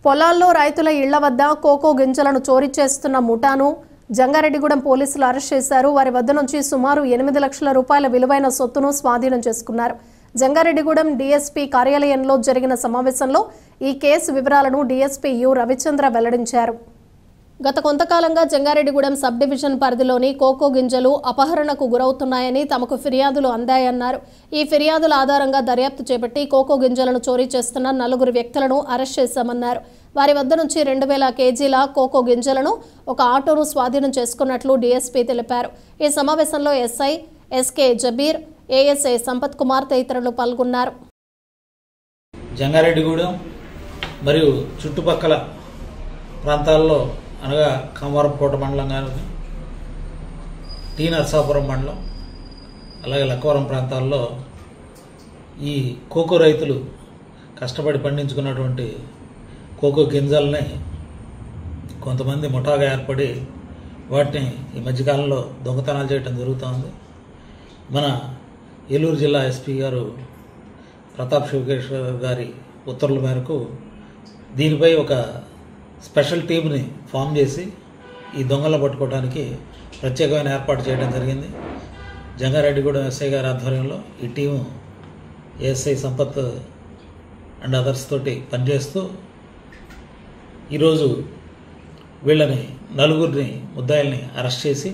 పొలాల్లో రైతుల ఇళ్ల వద్ద కోకో గింజలను చోరీ చేస్తున్న ముఠాను జంగారెడ్డిగూడెం పోలీసులు అరెస్ట్ చేశారు. వారి వద్ద నుంచి సుమారు 8 లక్షల రూపాయల విలువైన సొత్తును స్వాధీనం చేసుకున్నారు. జంగారెడ్డిగూడెం డీఎస్పీ కార్యాలయంలో జరిగిన సమావేశంలో ఈ కేసు వివరాలను డీఎస్పీ యు రవిచంద్ర వెల్లడించారు. గత కొంతకాలంగా జంగారెడ్డిగూడెం సబ్ డివిజన్ పరిధిలోని కోకో గింజలు అపహరణకు గురవుతున్నాయని తమకు ఫిర్యాదులు అందాయన్నారు. ఈ ఫిర్యాదుల ఆధారంగా దర్యాప్తు చేపట్టి కోకో గింజలను చోరీ చేస్తున్న 4 వ్యక్తులను అరెస్ట్ చేశామన్నారు. వారి వద్ద నుంచి 2000 కేజీల కోకో గింజలను ఒక ఆటోను స్వాధీనం చేసుకున్నట్లు డీఎస్పీ తెలిపారు. ఈ సమావేశంలో SI SK Jabir, ASI Sampath Kumar తదితరులు పాల్గొన్నారు. జంగారెడ్డిగూడెం మరియు చుట్టుపక్కల ప్రాంతాల్లో అనగా కామవరపుకోట మండలం కానీ, టీ నరసాపురం మండలం, అలాగే లక్కవరం ప్రాంతాల్లో ఈ కోకో రైతులు కష్టపడి పండించుకున్నటువంటి కోకో గింజల్ని కొంతమంది ముఠాగా ఏర్పడి వాటిని ఈ మధ్యకాలంలో దొంగతనాలు చేయడం జరుగుతోంది. మన ఏలూరు జిల్లా ఎస్పీ గారు ప్రతాప్ శివకేశ్వర్ గారి ఉత్తర్వుల మేరకు దీనిపై ఒక స్పెషల్ టీంని ఫామ్ చేసి ఈ దొంగలను పట్టుకోవడానికి ప్రత్యేకమైన ఏర్పాటు చేయడం జరిగింది. జంగారెడ్డిగూడెం ఎస్ఐ గారి ఆధ్వర్యంలో ఈ team ASI Sampath and others తోటి పనిచేస్తూ ఈరోజు వీళ్ళని 4 ముద్దాయిల్ని అరెస్ట్ చేసి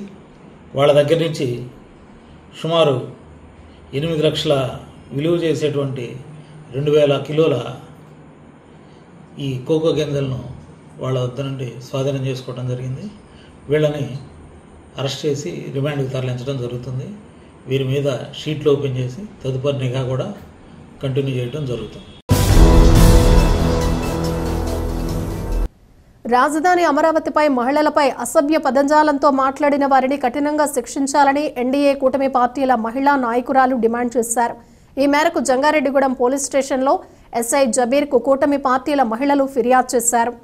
వాళ్ళ దగ్గర నుంచి సుమారు 8 లక్షల విలువ చేసేటువంటి 2000 కిలోల ఈ కోకో గింజలను వాళ్ళ వద్ద నుండి స్వాధీనం చేసుకోవడం జరిగింది. వీళ్ళని అరెస్ట్ చేసి రిమాండ్కి తరలించడం జరుగుతుంది. వీరి మీద షీట్లు ఓపెన్ చేసి తదుపరి నిఘా కూడా కంటిన్యూ చేయడం జరుగుతుంది. రాజధాని అమరావతిపై మహిళలపై అసభ్య పదజాలంతో మాట్లాడిన వారిని కఠినంగా శిక్షించాలని ఎన్డీఏ కూటమి పార్టీల మహిళా నాయకురాలు డిమాండ్ చేశారు. ఈ మేరకు జంగారెడ్డిగూడెం పోలీస్ స్టేషన్లో ఎస్ఐ జబీర్కు కూటమి పార్టీల మహిళలు ఫిర్యాదు చేశారు.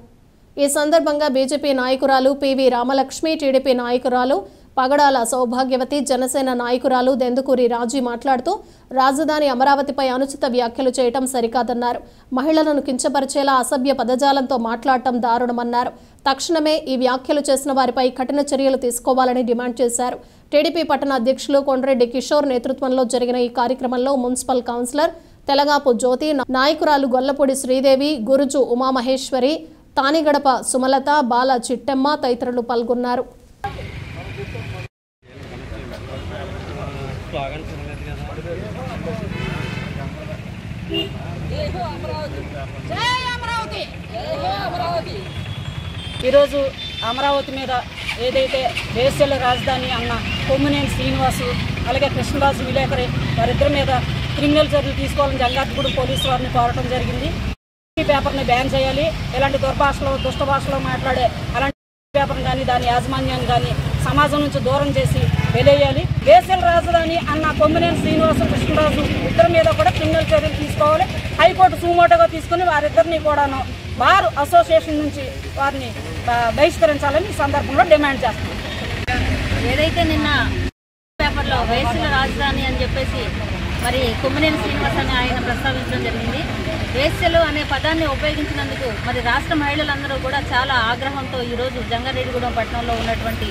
ఈ సందర్భంగా బీజేపీ నాయకురాలు పివి రామలక్ష్మి, టీడీపీ నాయకురాలు పగడాల సౌభాగ్యవతి, జనసేన నాయకురాలు దెందుకూరి రాజీ మాట్లాడుతూ రాజధాని అమరావతిపై అనుచిత వ్యాఖ్యలు చేయటం సరికాదన్నారు. మహిళలను కించపరిచేలా అసభ్య పదజాలంతో మాట్లాడటం దారుణమన్నారు. తక్షణమే ఈ వ్యాఖ్యలు చేసిన వారిపై కఠిన చర్యలు తీసుకోవాలని డిమాండ్ చేశారు. టీడీపీ పట్టణ అధ్యక్షులు కొండ్రెడ్డి కిషోర్ నేతృత్వంలో జరిగిన ఈ కార్యక్రమంలో మున్సిపల్ కౌన్సిలర్ తెలగాపు జ్యోతి, నాయకురాలు గొల్లపూడి శ్రీదేవి, గురుజు ఉమామహేశ్వరి, తానిగడప సుమలత, బాల చిట్టెమ్మ తదితరులు పాల్గొన్నారు. ఈరోజు అమరావతి మీద ఏదైతే దేశాల రాజధాని అన్న కొమ్మినేని శ్రీనివాసు అలాగే కృష్ణరాజు విలేకరి వారిద్దరి మీద క్రిమినల్ చర్యలు తీసుకోవాలని జంగారెడ్డిగూడెం పోలీసు వారిని కోరటం జరిగింది. ఈ పేపర్ని బ్యాన్ చేయాలి. ఇలాంటి దుర్భాషలో దుష్ట భాషలో మాట్లాడే అలాంటి పేపర్ని కానీ దాని యాజమాన్యాన్ని కానీ సమాజం నుంచి దూరం చేసి వెలేయాలి. దేశాల రాజధాని అన్న కొమ్మినేని శ్రీనివాసు కృష్ణరాజు ఇద్దరి మీద కూడా క్రిమినల్ చర్యలు తీసుకోవాలి. హైకోర్టు సుమోటోగా తీసుకుని వారిద్దరిని కూడాను బార్ అసోసియేషన్ నుంచి వారిని బహిష్కరించాలని ఈ సందర్భంలో డిమాండ్ చేస్తున్నాం. ఏదైతే నిన్న పేపర్లో వేసుల రాజధాని అని చెప్పేసి మరి కొమ్మినేని శ్రీనివాస్ అని ఆయన ప్రస్తావించడం జరిగింది. వేశ్యలు అనే పదాన్ని ఉపయోగించినందుకు మరి రాష్ట్ర మహిళలందరూ కూడా చాలా ఆగ్రహంతో ఈరోజు జంగారెడ్డిగూడెం పట్టణంలో ఉన్నటువంటి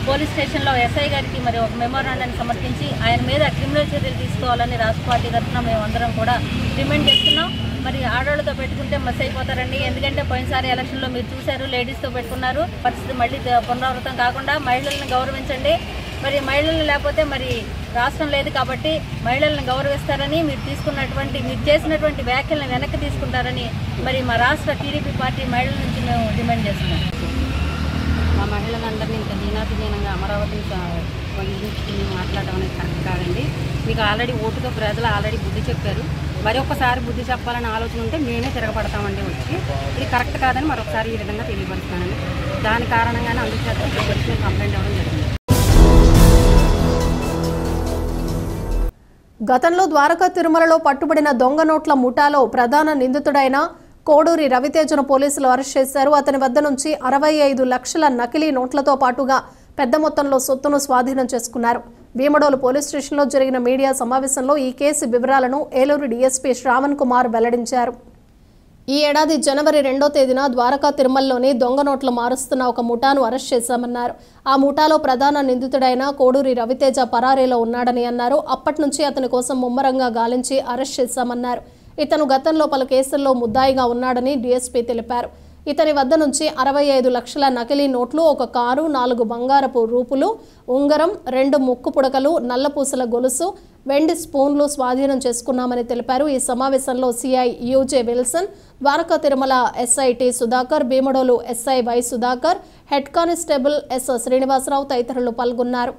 పోలీస్ స్టేషన్లో ఎస్ఐ గారికి మరి ఒక మెమోరాండాన్ని సమర్పించి ఆయన మీద క్రిమినల్ చర్యలు తీసుకోవాలని రాష్ట్ర పార్టీ తరఫున మేమందరం కూడా డిమాండ్ చేస్తున్నాం. మరి ఆడవాళ్ళతో పెట్టుకుంటే మస్ అయిపోతారండి. ఎందుకంటే పోయినసారి ఎలక్షన్లో మీరు చూశారు, లేడీస్తో పెట్టుకున్నారు. పరిస్థితి మళ్ళీ పునరావృతం కాకుండా మహిళలను గౌరవించండి. మరి మహిళలు లేకపోతే మరి రాష్ట్రం లేదు కాబట్టి మహిళలను గౌరవిస్తారని మీరు చేసినటువంటి వ్యాఖ్యలను వెనక్కి తీసుకుంటారని మరి మా రాష్ట్ర టీడీపీ పార్టీ మహిళల నుంచి మేము డిమాండ్ చేస్తున్నాం. మా మహిళలందరినీ ఇంత హీనాతిహీనంగా అమరావతిని వదిలించుకుని మాట్లాడడం అనేది కరెక్ట్ కాదండి. మీకు ఆల్రెడీ ఓటుతో ప్రజలు ఆల్రెడీ బుద్ధి చెప్పారు. మరొకసారి బుద్ధి చెప్పాలని ఆలోచన ఉంటే మేమే తిరగబడతామండి వచ్చి. ఇది కరెక్ట్ కాదని మరొకసారి ఈ విధంగా తెలియపరుస్తున్నానండి. దాని కారణంగానే అందుచేత కంప్లైంట్ ఇవ్వడం జరిగింది. గతంలో ద్వారకా తిరుమలలో పట్టుబడిన దొంగ నోట్ల ముఠాలో ప్రధాన నిందితుడైన కోడూరి రవితేజను పోలీసులు అరెస్ట్ చేశారు. అతని వద్ద నుంచి 65 లక్షల నకిలీ నోట్లతో పాటుగా పెద్ద మొత్తంలో సొత్తును స్వాధీనం చేసుకున్నారు. భీమడోలు పోలీస్ స్టేషన్లో జరిగిన మీడియా సమావేశంలో ఈ కేసు వివరాలను ఏలూరు డీఎస్పీ శ్రావణ్ కుమార్ వెల్లడించారు. ఈ ఏడాది జనవరి 2వ తేదీన ద్వారకా తిరుమలలోని దొంగ నోట్లు మారుస్తున్న ఒక ముఠాను అరెస్ట్ చేశామన్నారు. ఆ ముఠాలో ప్రధాన నిందితుడైన కోడూరి రవితేజ పరారీలో ఉన్నాడని అన్నారు. అప్పటి నుంచి అతని కోసం ముమ్మరంగా గాలించి అరెస్ట్ చేశామన్నారు. ఇతను గతంలో పలు కేసుల్లో ముద్దాయిగా ఉన్నాడని డీఎస్పీ తెలిపారు. ఇతని వద్ద నుంచి 65 లక్షల నకిలీ నోట్లు, ఒక కారు, 4 బంగారపు రూపులు, ఉంగరం, 2 ముక్కు పుడకలు, నల్లపూసల గొలుసు, వెండి స్పూన్లు స్వాధీనం చేసుకున్నామని తెలిపారు. ఈ సమావేశంలో CI UJ Wilson, Dwaraka Tirumala SI T Sudhakar, Bhimadole SI Y Sudhakar, head constable S Srinivasarao తదితరులు పాల్గొన్నారు.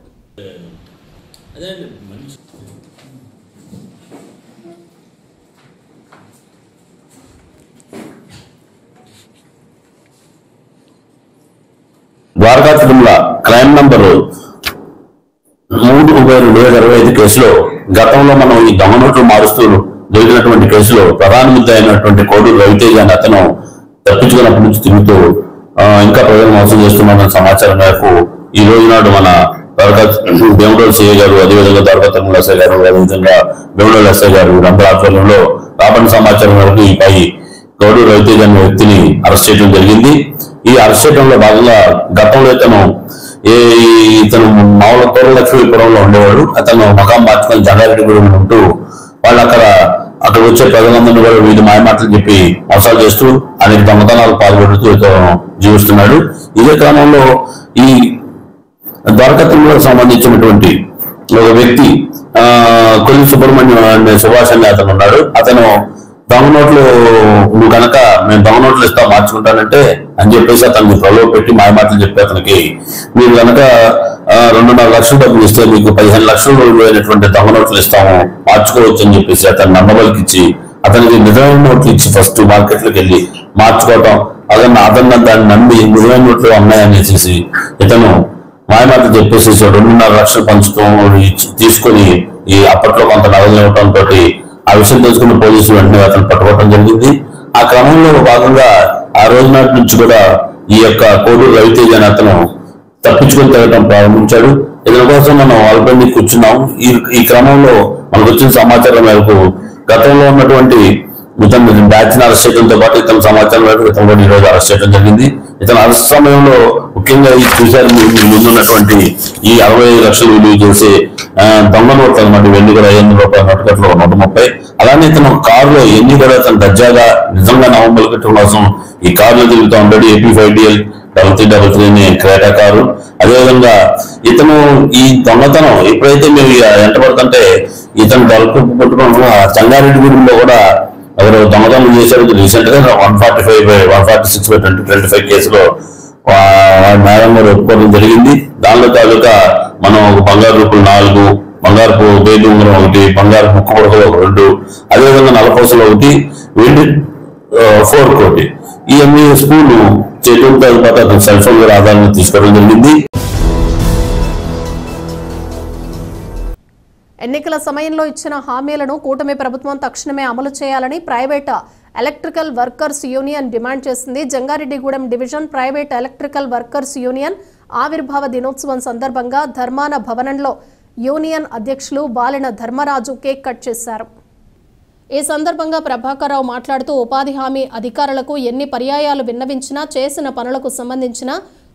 ద్వారకా తిరుమల క్రైమ్ నంబరు 3/2025 కేసులో గతంలో మనం ఈ దొంగ నోట్లు మారుస్తూ దొరికినటువంటి కేసులో ప్రధాన ముద్ద అయినటువంటి కోడూరు రవితేజ అని అతను తప్పించుకున్నప్పటి నుంచి తిరుగుతూ ఇంకా ప్రజలు మోసం చేస్తున్నారన్న సమాచారం మేరకు ఈ రోజు నాడు మన ద్వారకా భీమడోలు సిఐ గారు, అదేవిధంగా ద్వారకా తిరుమల ఎస్ఐ గారు, అదేవిధంగా భీమడోలు ఎస్ఐ గారు వీరందరూ ఆధ్వర్యంలో రాబడిన సమాచారం మేరకు ఈ పై కోడూరు రవితేజ అనే వ్యక్తిని అరెస్ట్ చేయడం జరిగింది. ఈ అరెస్ట్ చేయడంలో భాగంగా గతంలో ఇతను మామూలు తోరలక్ష్మీపురంలో ఉండేవాడు. అతను మకాం మార్చుకొని జంగారెడ్డిగూడెం ఉంటూ వాళ్ళు అక్కడ వచ్చే ప్రజలందరినీ కూడా వీళ్ళు మాయమాటలు చెప్పి మోసాలు చేస్తూ అనేక దొంగతనాలు పాల్గొడుతూ ఇతను జీవిస్తున్నాడు. ఇదే క్రమంలో ఈ ద్వారకా తిరుమలకు సంబంధించినటువంటి ఒక వ్యక్తి కొల్లి సుబ్రహ్మణ్యం అనే సుభాష్ అనే అతను ఉన్నాడు. అతను దొంగ నోట్లు నువ్వు కనుక మేము దొంగ నోట్లు ఇస్తాం మార్చుకుంటానంటే అని చెప్పేసి అతన్ని ప్రలోభ పెట్టి మాయమాటలు చెప్పి అతనికి మీరు కనుక 2.5 లక్షల డబ్బులు ఇస్తే మీకు 15 లక్షల రూపాయలు అయినటువంటి దొంగ నోట్లు ఇస్తాము మార్చుకోవచ్చు అని చెప్పేసి అతను నమ్మబలికిచ్చి అతనికి నిజమైన నోట్లు ఇచ్చి ఫస్ట్ మార్కెట్లోకి వెళ్ళి మార్చుకోవటం, అతను దాన్ని నమ్మి నిజమైన నోట్లు ఉన్నాయనేసి ఇతను మాయమాటలు చెప్పేసి 2.5 లక్షలు తీసుకొని ఈ అప్పట్లో కొంత నగలు ఇవ్వడంతో ఆ విషయం తెలుసుకున్న పోలీసులు వెంటనే అతను పట్టుకోవడం జరిగింది. ఆ క్రమంలో భాగంగా ఆ రోజు నాటి నుంచి కూడా ఈ యొక్క కోడూరు రవితేజ అని అతను తప్పించుకొని తిరగడం ప్రారంభించాడు. ఇతని కోసం మనం వాళ్ళపై కూర్చున్నాం. ఈ క్రమంలో మనకు వచ్చిన సమాచారం మేరకు గతంలో ఉన్నటువంటి ఇతను బ్యాచ్ అరెస్ట్ చేయడంతో పాటు ఇతని సమాచారం మేరకు ఇతను కూడా ఈ రోజు అరెస్ట్ చేయడం జరిగింది. ఇతను అరెస్ట్ సమయంలో ముఖ్యంగా ఈ చూశారు ముందున్నటువంటి ఈ 65 లక్షలు విలువ చేసే దొంగ నోట్లు అనమాట. వెండి కూడా 500 రూపాయల నోటు కట్టలు 130. అలానే ఇతను కారులో ఎన్ని కూడా అతను దర్జాగా నిజంగా నవంబర్ కట్టడం కోసం ఈ కారులో తిరుగుతూ ఉంటాడు. AP5DL 3333 అనే క్రేటా కారు. అదేవిధంగా ఇతను ఈ దొంగతనం ఎప్పుడైతే మేము ఎంట పడుతుంటే ఇతను పట్టుకోవడం సంగారెడ్డిగూడెంలో కూడా ఎవరు దొంగతనం చేశారు. రీసెంట్ గా 146/2025 కేసులో నేరం కూడా ఒప్పుకోవడం జరిగింది. దానిలో తాలూకా మనం ఒక బంగారు రూపులు 4, బంగారపు వేలు ఉంగరం 1, బంగారు ముక్కు పొడకలు 2, అదేవిధంగా నల్లపూసలు 1, వెండి 4 కోటి ఇవన్నీ స్కూల్ చేతుల తర్వాత అతను సెల్ ఫోన్ ద్వారా ఆధారాన్ని తీసుకోవడం జరిగింది. ఎన్నికల సమయంలో ఇచ్చిన హామీలను కూటమి ప్రభుత్వం తక్షణమే అమలు చేయాలని private electrical workers union demand చేసింది. Jangareddygudem division private electrical workers union ఆవిర్భావ దినోత్సవం సందర్భంగా ధర్మాన భవనంలో యూనియన్ అధ్యక్షులు బాలిన ధర్మరాజు కేక్ కట్ చేశారు. ఈ సందర్భంగా ప్రభాకర్రావు మాట్లాడుతూ ఉపాధి హామీ అధికారులకు ఎన్ని పర్యాయాలు విన్నవించినా చేసిన పనులకు సంబంధించిన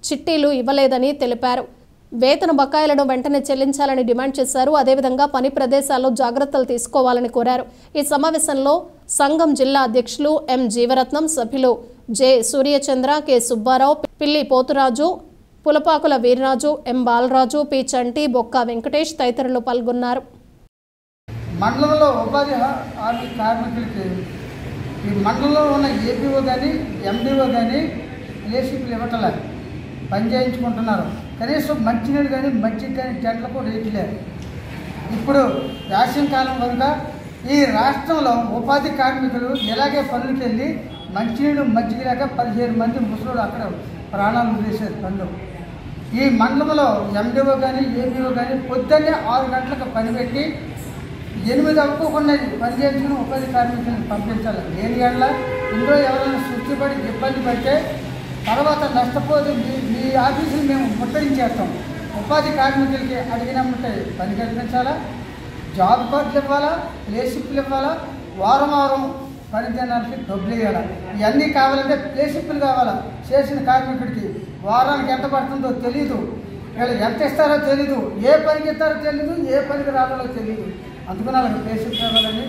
చిట్టీలు ఇవ్వలేదని తెలిపారు. వేతన బకాయిలను వెంటనే చెల్లించాలని డిమాండ్ చేశారు. అదేవిధంగా పని ప్రదేశాల్లో జాగ్రత్తలు తీసుకోవాలని కోరారు. ఈ సమావేశంలో సంఘం జిల్లా అధ్యక్షులు ఎం జీవరత్నం, సభ్యులు జె సూర్యచంద్ర, కె సుబ్బారావు, పిల్లి పోతురాజు, పులపాకుల వీర్రాజు, ఎం బాలరాజు, పి చంటి, బొక్క వెంకటేష్ తదితరులు పాల్గొన్నారు. మండలంలో ఉపాధి హామీ కార్మికులకి ఈ మండలంలో ఉన్న ఏపీఓ కానీ ఎండిఓ కానీ లేసిపులు ఇవ్వటలే, పని చేయించుకుంటున్నారు. కనీసం మంచినీళ్ళు కానీ మజ్జిగ కానీ టెంట్లు కూడా వేయట్లేదు. ఇప్పుడు వేసవి కాలం కనుక ఈ రాష్ట్రంలో ఉపాధి కార్మికులు ఇలాగే పనులకు వెళ్ళి మంచినీళ్ళు మజ్జిగ లేక 17 మంది ముసలుడు అక్కడ ప్రాణాలు వదిలేశారు పనులు. ఈ మండలంలో ఎండిఓ కానీ ఏపీఓ కానీ పొద్దున్నే 6 గంటలకు పని పెట్టి 8 అవ్వకుండా పని చేయించుకుని ఉపాధి కార్మికులను పంపించాలి. లేని ఏళ్ళ ఇందులో ఎవరైనా సృష్టిపడి ఇబ్బంది పడితే తర్వాత నష్టపోతే మీ ఆఫీసులు మేము ముట్టడించేస్తాం. ఉపాధి కార్మికులకి అడిగినమ్మంటే పని కల్పించాలా, జాబ్ కార్డులు ఇవ్వాలా, ప్లేషిప్లు ఇవ్వాలా, వారం పని దినాలకి డబ్బులు ఇవ్వాలా. ఇవన్నీ కావాలంటే ప్లేషిప్లు కావాలా. చేసిన కార్మికుడికి వారానికి ఎంత పడుతుందో తెలీదు, వీళ్ళు ఎంత ఇస్తారో తెలీదు, ఏ పనికి ఇస్తారో తెలీదు, ఏ పనికి రావాలో తెలీదు. అందుకని వాళ్ళకి ప్లేషిప్ ఇవ్వాలని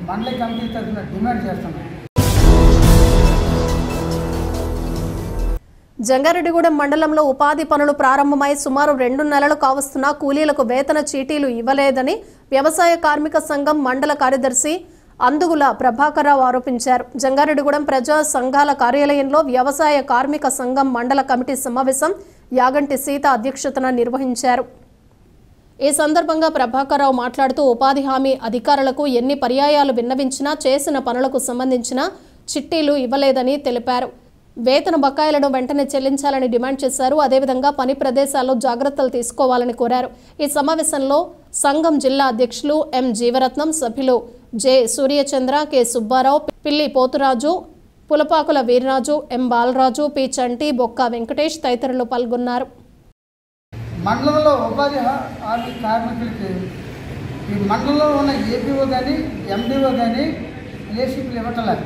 మండలి కమిటీ తరఫున డిమాండ్ చేస్తున్నాం. జంగారెడ్డిగూడెం మండలంలో ఉపాధి పనులు ప్రారంభమై సుమారు 2 నెలలు కావస్తున్నా కూలీలకు వేతన చీటీలు ఇవ్వలేదని వ్యవసాయ కార్మిక సంఘం మండల కార్యదర్శి అందుగుల ప్రభాకరరావు ఆరోపించారు. జంగారెడ్డిగూడెం ప్రజా సంఘాల కార్యాలయంలో వ్యవసాయ కార్మిక సంఘం మండల కమిటీ సమావేశం యాగంటి సీత అధ్యక్షతన నిర్వహించారు. ఈ సందర్భంగా ప్రభాకరరావు మాట్లాడుతూ ఉపాధి హామీ అధికారులకు ఎన్ని పర్యాయాలు విన్నవించినా చేసిన పనులకు సంబంధించిన చిట్టీలు ఇవ్వలేదని తెలిపారు. వేతన బకాయిలను వెంటనే చెల్లించాలని డిమాండ్ చేశారు. అదేవిధంగా పని ప్రదేశాల్లో జాగ్రత్తలు తీసుకోవాలని కోరారు. ఈ సమావేశంలో సంఘం జిల్లా అధ్యక్షులు ఎం జీవరత్నం, సభ్యులు జె సూర్యచంద్ర, కె సుబ్బారావు, పిల్లి పోతురాజు, పులపాకుల వీర్రాజు, ఎం బాలరాజు, పి చంటి, బొక్క వెంకటేష్ తదితరులు పాల్గొన్నారు. మండలంలో ఉపాధి హామీ కార్మికులకి ఈ మండలంలో ఉన్న ఏపీఓ కానీ ఎండిఓ కానీ లేసిపులు ఇవ్వటలే,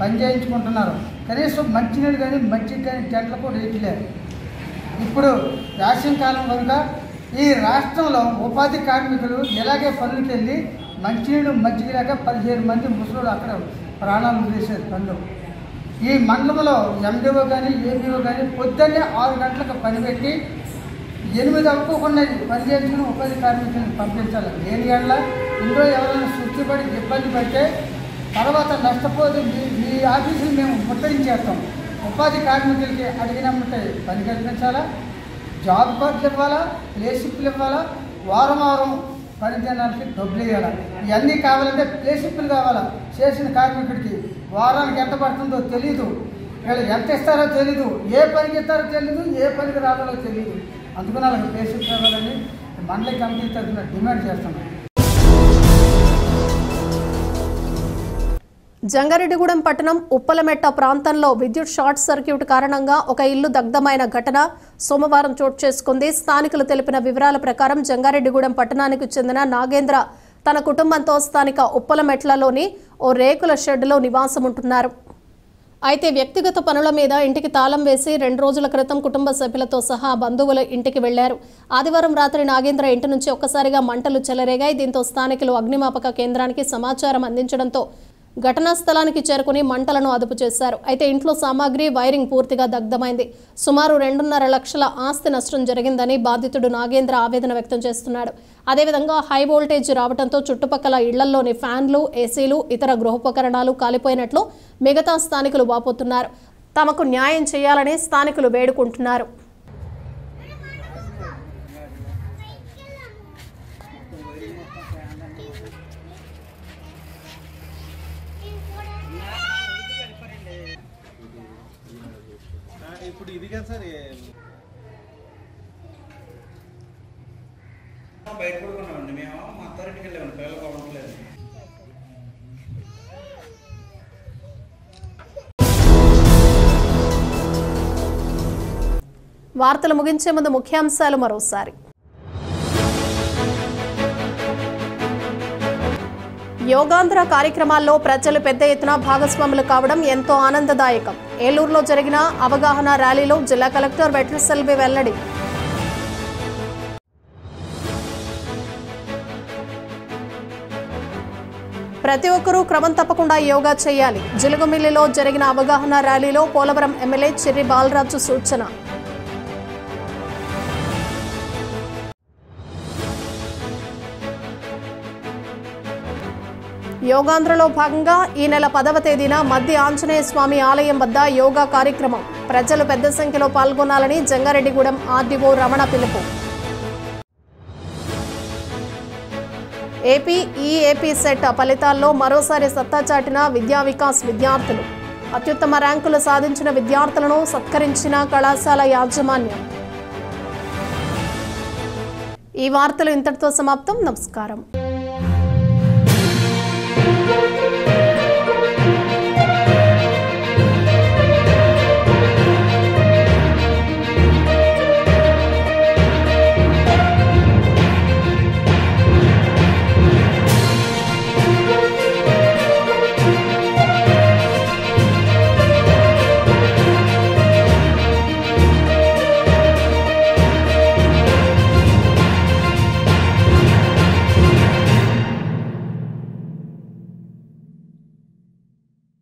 పని చేయించుకుంటున్నారు. కనీసం మంచినీళ్ళు కానీ మజ్జిగ కానీ టెంట్లు కూడా వేయట్లేదు. ఇప్పుడు వేసవి కాలం కనుక ఈ రాష్ట్రంలో ఉపాధి కార్మికులు ఇలాగే పనులకు వెళ్ళి మంచినీళ్ళు మజ్జిగ లేక 17 మంది ముసలుడు అక్కడ ప్రాణాలు వదిలేశారు పనులు. ఈ మండలంలో ఎండిఓ కానీ ఏపీఓ కానీ పొద్దున్నే 6 గంటలకు పని పెట్టి 8 అవ్వకుండా పని చేయించుకుని ఉపాధి కార్మికులను పంపించాలి. లేని ఏళ్ళ ఇందులో ఎవరైనా సృష్టిపడి ఇబ్బంది పడితే తర్వాత నష్టపోతే మీ ఆఫీసులు మేము ముట్టడించేస్తాం. ఉపాధి కార్మికులకి అడిగినమ్మంటే పని కల్పించాలా, జాబ్ కార్డులు ఇవ్వాలా, ప్లేషిప్లు ఇవ్వాలా, వారం పని దినాలకి డబ్బులు ఇవ్వాలా. ఇవన్నీ కావాలంటే ప్లేషిప్లు కావాలా. చేసిన కార్మికుడికి వారానికి ఎంత పడుతుందో తెలీదు, వీళ్ళు ఎంత ఇస్తారో తెలీదు, ఏ పనికి ఇస్తారో తెలీదు, ఏ పనికి రావాలో తెలీదు. అందుకని వాళ్ళకి ప్లేషిప్ ఇవ్వాలని మండలి కమిటీ తరఫున డిమాండ్ చేస్తున్నాం. జంగారెడ్డిగూడెం పట్టణం ఉప్పలమెట్ట ప్రాంతంలో విద్యుత్ షార్ట్ సర్క్యూట్ కారణంగా ఒక ఇల్లు దగ్ధమైన ఘటన సోమవారం చోటు చేసుకుంది. స్థానికులు తెలిపిన వివరాల ప్రకారం జంగారెడ్డిగూడెం పట్టణానికి చెందిన నాగేంద్ర తన కుటుంబంతో స్థానిక ఉప్పలమెట్లలోని ఓ రేకుల షెడ్లో నివాసం ఉంటున్నారు. అయితే వ్యక్తిగత పనుల మీద ఇంటికి తాళం వేసి 2 రోజుల క్రితం కుటుంబ సభ్యులతో సహా బంధువుల ఇంటికి వెళ్లారు. ఆదివారం రాత్రి నాగేంద్ర ఇంటి నుంచి ఒక్కసారిగా మంటలు చెలరేగాయి. దీంతో స్థానికులు అగ్నిమాపక కేంద్రానికి సమాచారం అందించడంతో ఘటనా స్థలానికి చేరుకుని మంటలను అదుపు చేశారు. అయితే ఇంట్లో సామాగ్రి, వైరింగ్ పూర్తిగా దగ్ధమైంది. సుమారు 2.5 లక్షల ఆస్తి నష్టం జరిగిందని బాధితుడు నాగేంద్ర ఆవేదన వ్యక్తం చేస్తున్నాడు. అదేవిధంగా హై వోల్టేజ్ రావడంతో చుట్టుపక్కల ఇళ్లలోని ఫ్యాన్లు, ఏసీలు, ఇతర గృహోపకరణాలు కాలిపోయినట్లు మిగతా స్థానికులు వాపోతున్నారు. తమకు న్యాయం చేయాలని స్థానికులు వేడుకుంటున్నారు. ఇప్పుడు ఇది కదా సార్ బయట పడుకున్నామండి. మేము మా అత్తారింటికి వెళ్ళామండి, పిల్లలు బాగుంటలేదు. వార్తలు ముగించే ముందు ముఖ్యాంశాలు మరోసారి. యోగాంధ్ర కార్యక్రమాల్లో ప్రజలు పెద్ద ఎత్తున భాగస్వాములు కావడం ఎంతో ఆనందదాయకం. ఏలూరులో జరిగిన అవగాహన ర్యాలీలో జిల్లా కలెక్టర్ వెట్రిసెల్వి వెల్లడి. ప్రతి ఒక్కరూ క్రమం తప్పకుండా యోగా చేయాలి. జిలుగుమిల్లిలో జరిగిన అవగాహన ర్యాలీలో పోలవరం ఎమ్మెల్యే చెర్రి బాలరాజు సూచన. యోగాంధ్రలో భాగంగా ఈ నెల 10వ తేదీన మద్ది ఆంజనేయ స్వామి ఆలయం వద్ద యోగా కార్యక్రమం. ప్రజలు పెద్ద సంఖ్యలో పాల్గొనాలని జంగారెడ్డిగూడెం ఆర్డీఓ రమణ పిలుపు. ఏపీ సెట్ ఫలితాల్లో మరోసారి సత్తా చాటిన విద్యా వికాస్ విద్యార్థులు. అత్యుత్తమ ర్యాంకులు సాధించిన విద్యార్థులను సత్కరించిన కళాశాల యాజమాన్యం. ఈ వార్తలు ఇంతటితో సమాప్తం. నమస్కారం.